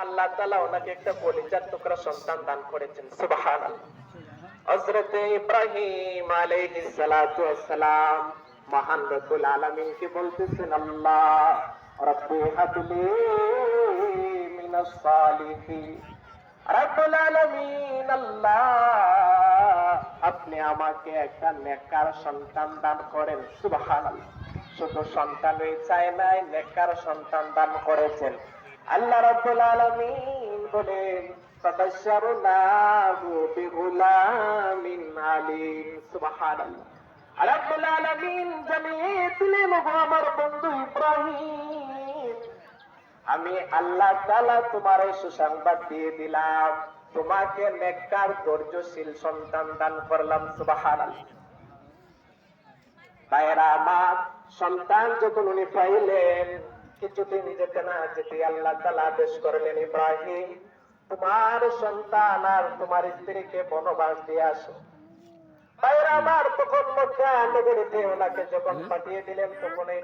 আল্লাহ তাআলা ওনাকে একটা কলিজার টুকরা সন্তান দান করেছেন। সুবহানাল্লাহ। হযরত ইব্রাহিম আলাইহিস সালাতু ওয়াস সালাম মহান রব্বুল আলামিন কে বলতেছেন, আল্লাহ রাব্বি হাবলি মিনাস সালিহিন। রব্বুল আলামিন আল্লাহ, আপনি আমাকে একটা নেককার সন্তান দান করেন। সুবহানাল্লাহ। শুধু সন্তানই চায় নাই, নেককার সন্তান দান করেছেন। আল্লাহ রাব্বুল আলামিন বলেন, ফাবাশশারনাহু বিগুলামিন আলীম। সুবহানাল্লাহ। রাব্বুল আলামিন জানিয়ে দিলেন, আমার বন্ধু ইব্রাহিম, আমি আল্লাহ তাআলা তোমার সুসংবাদ দিয়ে দিলাম, তোমাকে নেককার ধৈর্যশীল সন্তান দান করলাম। সুবহানাল্লাহ। ভাইরা আমার, সন্তান যখন উনি পাইলেন, কিছুদিন যেতে না যেতে আল্লাহ তাআলা আদেশ করলেন, ইব্রাহিম তোমার সন্তান আর তোমার স্ত্রীকে বনবাস দিয়ে আসো। ভাইরা আমার, তখন মক্কা নগরীতে ওনাকে যখন পাঠিয়ে দিলেন, তখন